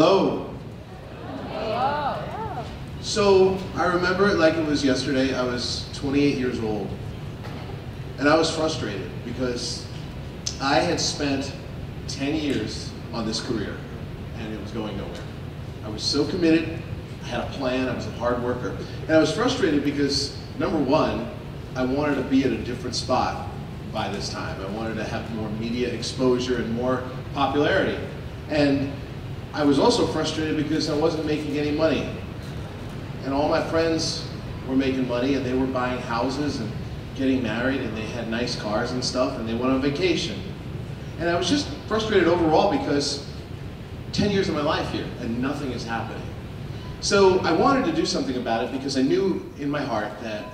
Hello. So I remember it like it was yesterday. I was 28 years old, and I was frustrated because I had spent 10 years on this career, and it was going nowhere. I was so committed, I had a plan, I was a hard worker, and I was frustrated because, number one, I wanted to be at a different spot by this time. I wanted to have more media exposure and more popularity. And I was also frustrated because I wasn't making any money. And all my friends were making money, and they were buying houses and getting married, and they had nice cars and stuff, and they went on vacation. And I was just frustrated overall because 10 years of my life here, and nothing is happening. So I wanted to do something about it because I knew in my heart that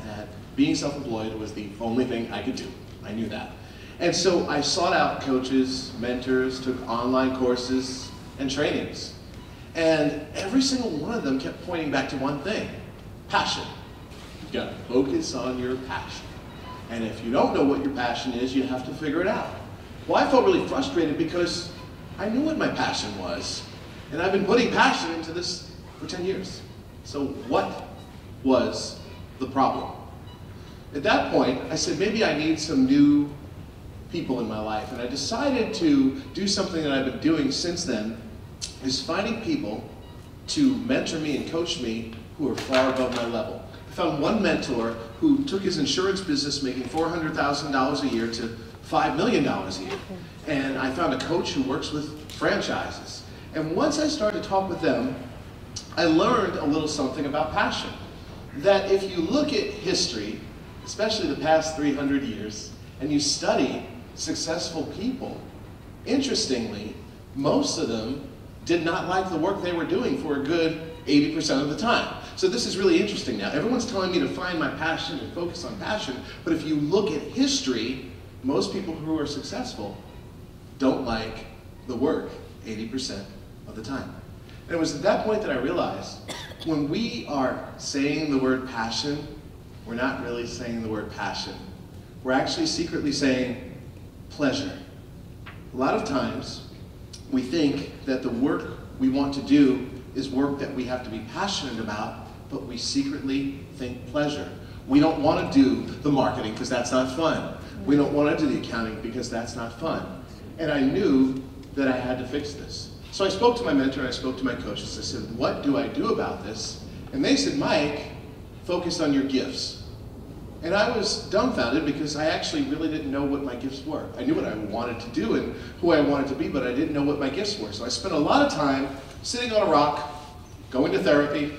being self-employed was the only thing I could do. I knew that. And so I sought out coaches, mentors, took online courses and trainings. And every single one of them kept pointing back to one thing: passion. You've got to focus on your passion. And if you don't know what your passion is, you have to figure it out. Well, I felt really frustrated because I knew what my passion was. And I've been putting passion into this for 10 years. So what was the problem? At that point, I said, maybe I need some new people in my life. And I decided to do something that I've been doing since then, is finding people to mentor me and coach me who are far above my level. I found one mentor who took his insurance business making $400,000 a year to $5 million a year. And I found a coach who works with franchises. And once I started to talk with them, I learned a little something about passion. That if you look at history, especially the past 300 years, and you study successful people, interestingly, most of them did not like the work they were doing for a good 80% of the time. So this is really interesting now. Everyone's telling me to find my passion and focus on passion, but if you look at history, most people who are successful don't like the work 80% of the time. And it was at that point that I realized when we are saying the word passion, we're not really saying the word passion. We're actually secretly saying pleasure. A lot of times, we think that the work we want to do is work that we have to be passionate about, but we secretly think pleasure. We don't want to do the marketing because that's not fun. We don't want to do the accounting because that's not fun. And I knew that I had to fix this. So I spoke to my mentor, and I spoke to my coaches. I said, what do I do about this? And they said, Mike, focus on your gifts. And I was dumbfounded because I actually really didn't know what my gifts were. I knew what I wanted to do and who I wanted to be, but I didn't know what my gifts were. So I spent a lot of time sitting on a rock, going to therapy,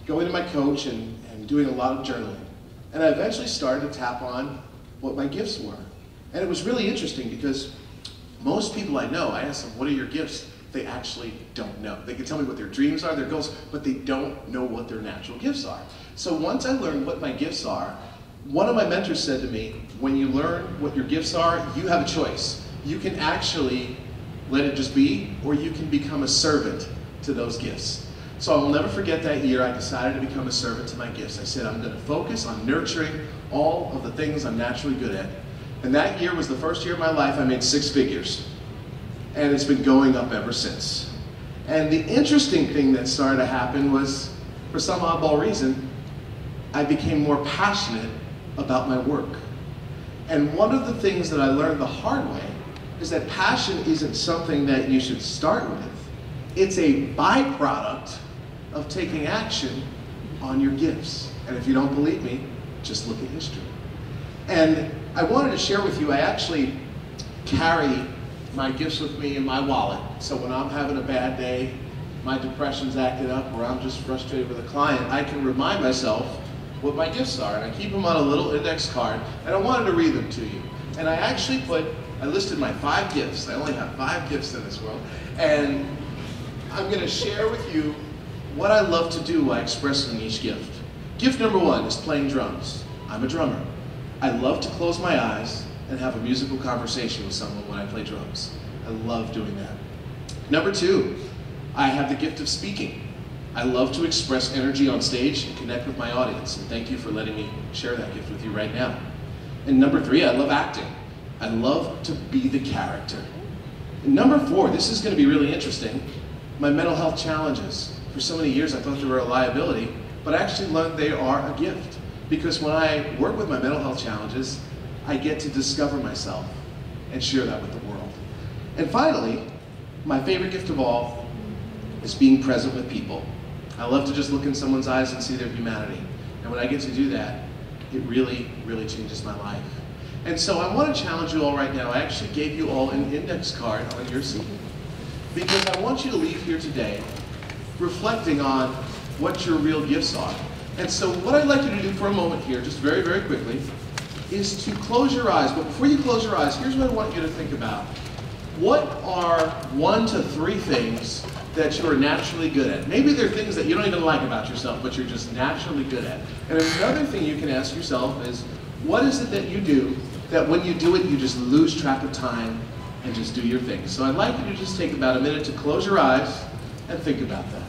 going to my coach, and doing a lot of journaling. And I eventually started to tap on what my gifts were. And it was really interesting because most people I know, I ask them, what are your gifts? They actually don't know. They can tell me what their dreams are, their goals, but they don't know what their natural gifts are. So once I learned what my gifts are, one of my mentors said to me, when you learn what your gifts are, you have a choice. You can actually let it just be, or you can become a servant to those gifts. So I will never forget that year I decided to become a servant to my gifts. I said, I'm going to focus on nurturing all of the things I'm naturally good at. And that year was the first year of my life I made 6 figures. And it's been going up ever since. And the interesting thing that started to happen was, for some oddball reason, I became more passionate about my work. And one of the things that I learned the hard way is that passion isn't something that you should start with. It's a byproduct of taking action on your gifts. And if you don't believe me, just look at history. And I wanted to share with you, I actually carry my gifts with me in my wallet. So when I'm having a bad day, my depression's acting up, or I'm just frustrated with a client, I can remind myself what my gifts are. And I keep them on a little index card, and I wanted to read them to you. And I actually I listed my 5 gifts. I only have 5 gifts in this world. And I'm going to share with you what I love to do by expressing each gift. Gift number 1 is playing drums. I'm a drummer. I love to close my eyes and have a musical conversation with someone when I play drums. I love doing that. Number 2, I have the gift of speaking. I love to express energy on stage and connect with my audience, and thank you for letting me share that gift with you right now. And number 3, I love acting. I love to be the character. And number 4, this is going to be really interesting. My mental health challenges. For so many years I thought they were a liability, but I actually learned they are a gift. Because when I work with my mental health challenges, I get to discover myself and share that with the world. And finally, my favorite gift of all is being present with people. I love to just look in someone's eyes and see their humanity. And when I get to do that, it really, really changes my life. And so I want to challenge you all right now. I actually gave you all an index card on your seat, because I want you to leave here today reflecting on what your real gifts are. And so what I'd like you to do for a moment here, just very, very quickly, is to close your eyes. But before you close your eyes, here's what I want you to think about. What are 1 to 3 things that you are naturally good at? Maybe they're things that you don't even like about yourself, but you're just naturally good at. And another thing you can ask yourself is, what is it that you do that when you do it, you just lose track of time and just do your thing? So I'd like you to just take about a minute to close your eyes and think about that.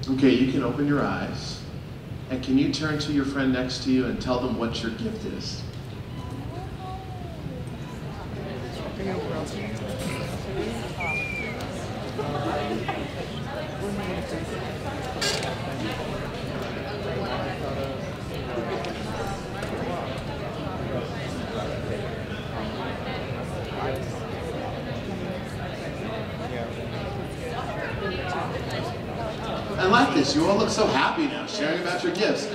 Okay, you can open your eyes, and can you turn to your friend next to you and tell them what your gift is? I like this. You all look so happy now, sharing about your gifts.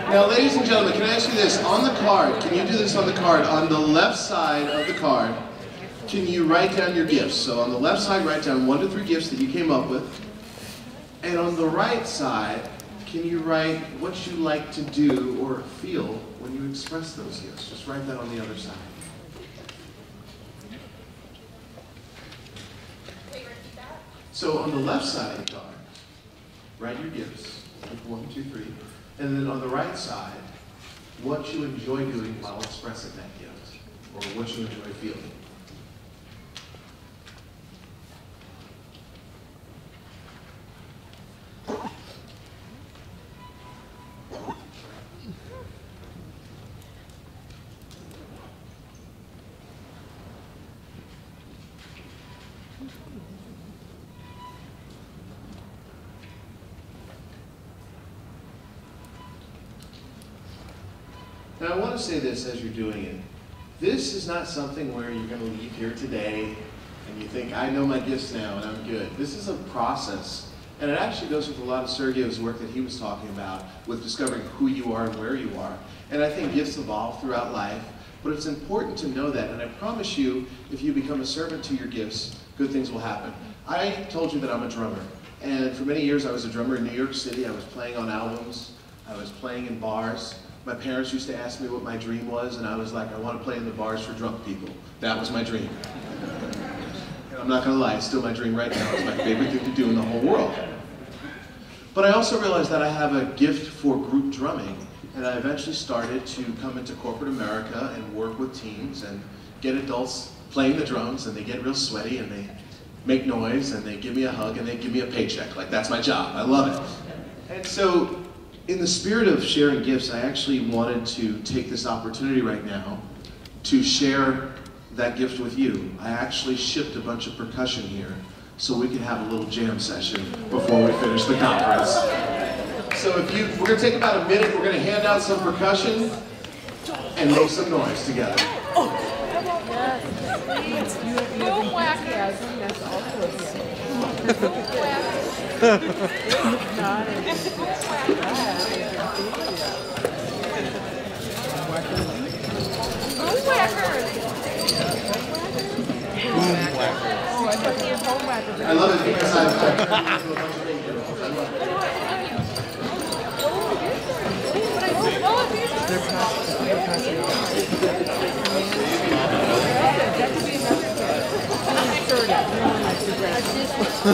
Now, ladies and gentlemen, can I ask you this? On the card, can you do this on the card? On the left side of the card, can you write down your gifts? So on the left side, write down 1 to 3 gifts that you came up with. And on the right side, can you write what you like to do or feel when you express those gifts? Just write that on the other side. So on the left side of the card, write your gifts, 1, 2, 3, and then on the right side, what you enjoy doing while expressing that gift, or what you enjoy feeling. Now I want to say this as you're doing it. This is not something where you're going to leave here today and you think, I know my gifts now and I'm good. This is a process. And it actually goes with a lot of Sergio's work that he was talking about with discovering who you are and where you are. And I think gifts evolve throughout life, but it's important to know that. And I promise you, if you become a servant to your gifts, good things will happen. I told you that I'm a drummer. And for many years I was a drummer in New York City. I was playing on albums. I was playing in bars. My parents used to ask me what my dream was, and I was like, I want to play in the bars for drunk people. That was my dream. And I'm not going to lie, it's still my dream right now. It's my favorite thing to do in the whole world. But I also realized that I have a gift for group drumming, and I eventually started to come into corporate America and work with teams and get adults playing the drums, and they get real sweaty, and they make noise, and they give me a hug, and they give me a paycheck. Like, that's my job. I love it. And so, in the spirit of sharing gifts, I actually wanted to take this opportunity right now to share that gift with you. I actually shipped a bunch of percussion here so we could have a little jam session before we finish the conference. So we're going to take about a minute, we're going to hand out some percussion and make some noise together. I love it because I've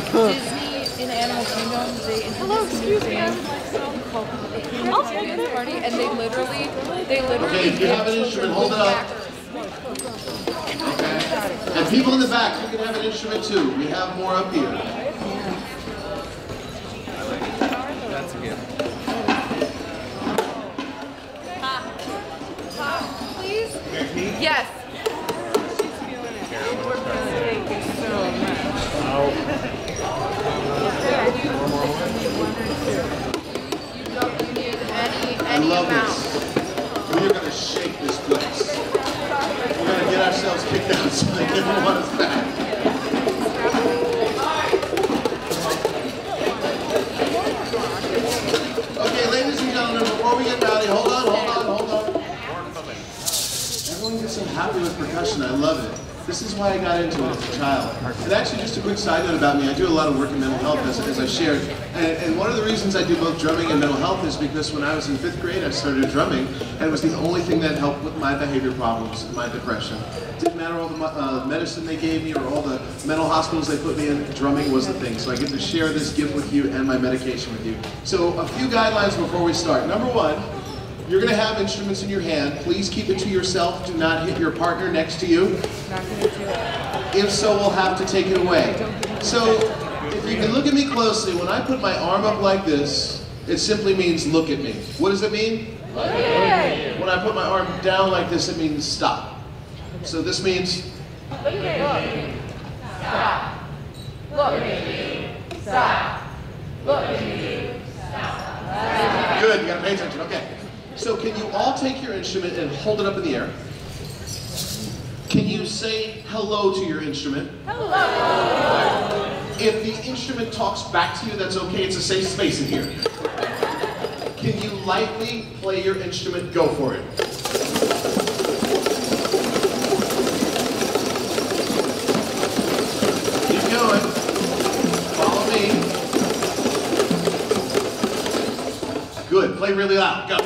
Disney in Animal Kingdom, they introduced a new thing called the Keynote party, and they literally Okay, if you have an instrument, hold it up. Okay. And people in the back, you can have an instrument too. We have more up here. That's a gift. Please? Yes. Thank you so much. You need any love amount. this. We are going to shake this place. We're going to get ourselves kicked out so they never want us back. Okay, ladies and gentlemen, before we get rowdy, hold on. Everyone gets so happy with percussion. I love it. This is why I got into it as a child. And actually, just a quick side note about me, I do a lot of work in mental health, as I shared. And one of the reasons I do both drumming and mental health is because when I was in 5th grade, I started drumming, and it was the only thing that helped with my behavior problems and my depression. It didn't matter all the medicine they gave me or all the mental hospitals they put me in, drumming was the thing. So I get to share this gift with you and my medication with you. So a few guidelines before we start. Number one, you're going to have instruments in your hand. Please keep it to yourself. Do not hit your partner next to you. Not going to do it. If so, we'll have to take it away. So, if you can look at me closely, when I put my arm up like this, it simply means look at me. What does it mean? Look at me. When I put my arm down like this, it means stop. So this means look at me. Stop. Look at me. Stop. Look at me. Stop. Good, you gotta pay attention, okay. So can you all take your instrument and hold it up in the air? Can you say hello to your instrument? Hello. If the instrument talks back to you, that's okay, it's a safe space in here. Can you lightly play your instrument? Go for it. Keep going. Follow me. Good, play really loud, go.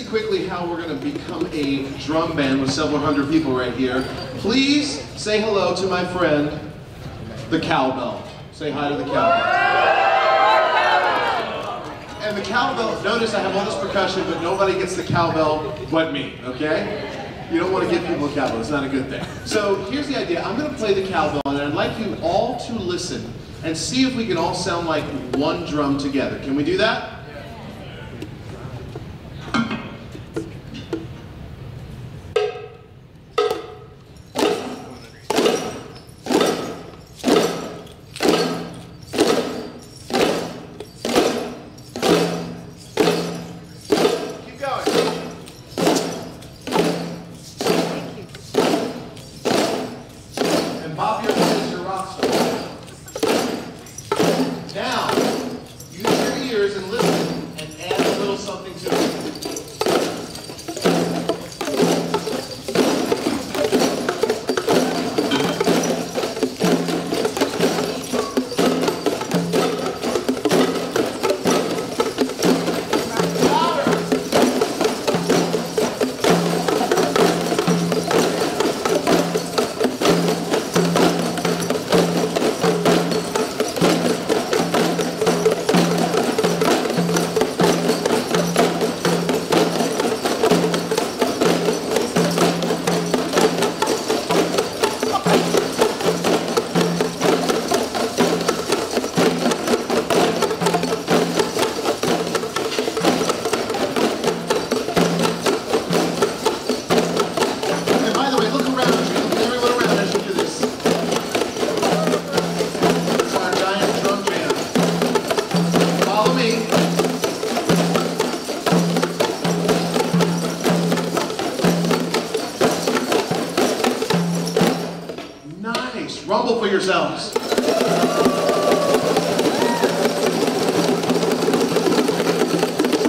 Quickly how we're going to become a drum band with several hundred people right here. Please say hello to my friend, the cowbell. Say hi to the cowbell. And the cowbell, notice I have all this percussion, but nobody gets the cowbell but me, okay? You don't want to give people a cowbell, it's not a good thing. So here's the idea, I'm going to play the cowbell, and I'd like you all to listen and see if we can all sound like one drum together. Can we do that? Rumble for yourselves. So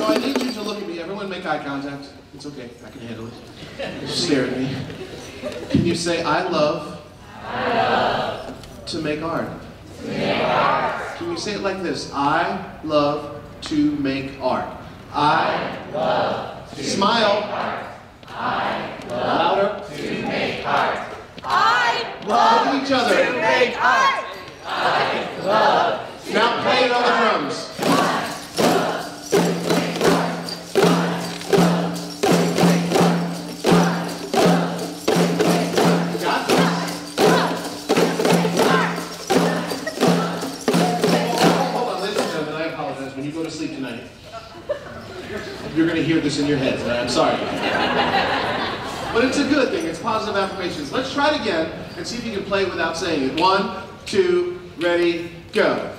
I need you to look at me. Everyone make eye contact. It's okay, I can handle it. Just stare at me. Can you say, I love to make art? Can you say it like this? I love to make art. I love to smile. Make art. I love louder to make art. I love each other to make art. I love. Now play it on the drums. When you go to sleep tonight, you're going to hear this in your heads, and I'm sorry. But it's a good thing. It's positive affirmations. Let's try it again and see if you can play it without saying it. 1, 2, ready, go.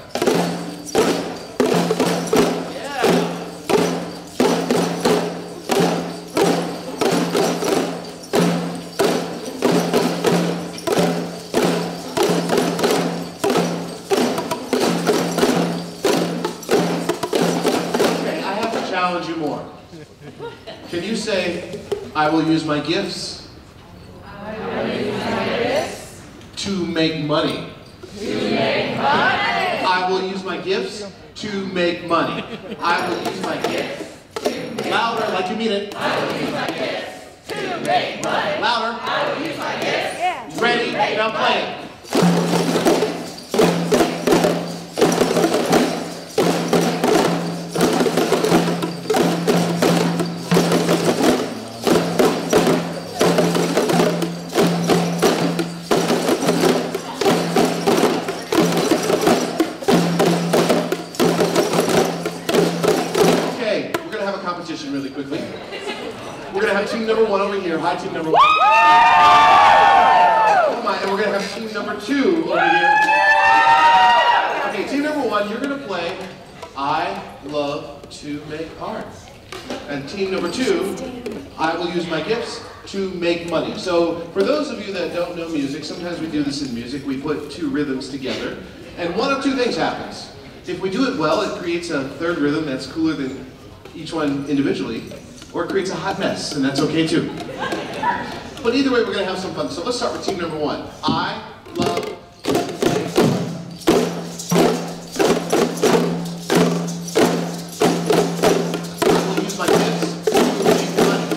Challenge you more. Can you say, I will use my gifts, to make money. I will use my gifts to make money. I will use my gifts to make money. Louder, like you mean it. I will use my gifts to make money. Louder. I will use my gifts. Yeah. Ready? Now play it. Really quickly. We're going to have team number 1 over here. Hi, team number 1. Come on, and we're going to have team number 2 over here. Okay, team number 1, you're going to play I love to make art. And team number 2, I will use my gifts to make money. So for those of you that don't know music, sometimes we do this in music. We put 2 rhythms together, and one of 2 things happens. If we do it well, it creates a 3rd rhythm that's cooler than each one individually, or it creates a hot mess, and that's okay too. But either way, we're going to have some fun. So let's start with team number 1. I love. I will use my gifts to make money.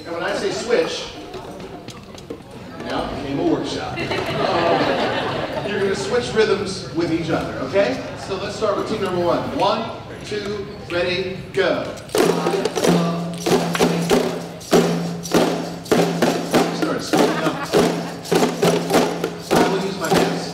And when I say switch, now it became a workshop. You're going to switch rhythms with each other, okay? So let's start with team number 1. 1, 2, ready, go. Start switching up. I will use my hands.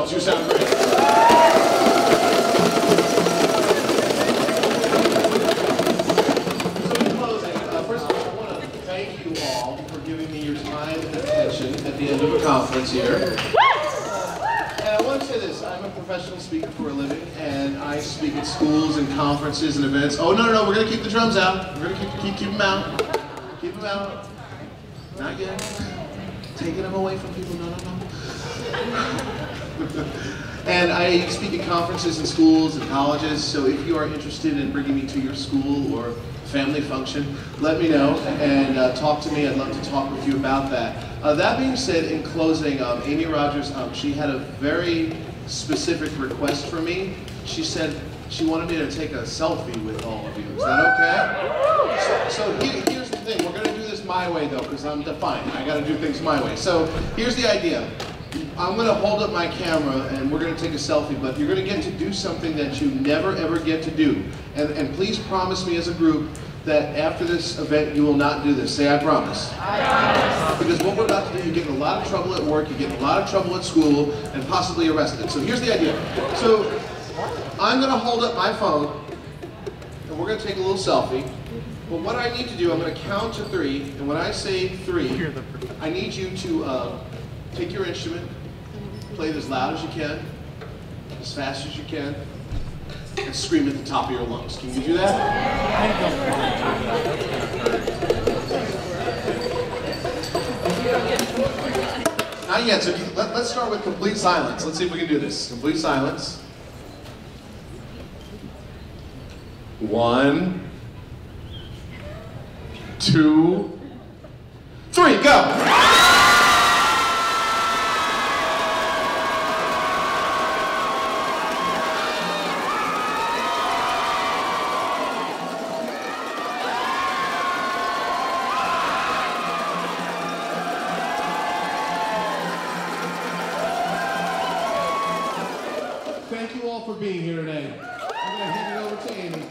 You sound great. So in closing, first of all, I want to thank you all for giving me your time and attention at the end of a conference here. And I want to say this, I'm a professional speaker for a living, and I speak at schools and conferences and events. Oh, no, we're going to keep the drums out. We're going to keep them out. Keep them out. Not yet. Taking them away from people, no. And I speak at conferences and schools and colleges, so if you are interested in bringing me to your school or family function, let me know and talk to me. I'd love to talk with you about that. That being said, in closing, Amy Rogers, she had a very specific request for me. She said, she wanted me to take a selfie with all of you. Is that okay? So here's the thing. We're going to do this my way, though, because I'm defiant. I got to do things my way. So here's the idea. I'm going to hold up my camera, and we're going to take a selfie, but you're going to get to do something that you never, ever get to do. And please promise me as a group that after this event, you will not do this. Say, I promise. I promise. Because what we're about to do, you get in a lot of trouble at work, you get in a lot of trouble at school, and possibly arrested. So here's the idea. So I'm going to hold up my phone, and we're going to take a little selfie. But what I need to do, I'm going to count to 3, and when I say 3, I need you to take your instrument, play it as loud as you can, as fast as you can, and scream at the top of your lungs. Can you do that? Not yet, so let's start with complete silence. Let's see if we can do this. Complete silence. 1, 2, 3, go! Thank you all for being here today. I'm going to hand it over to Amy.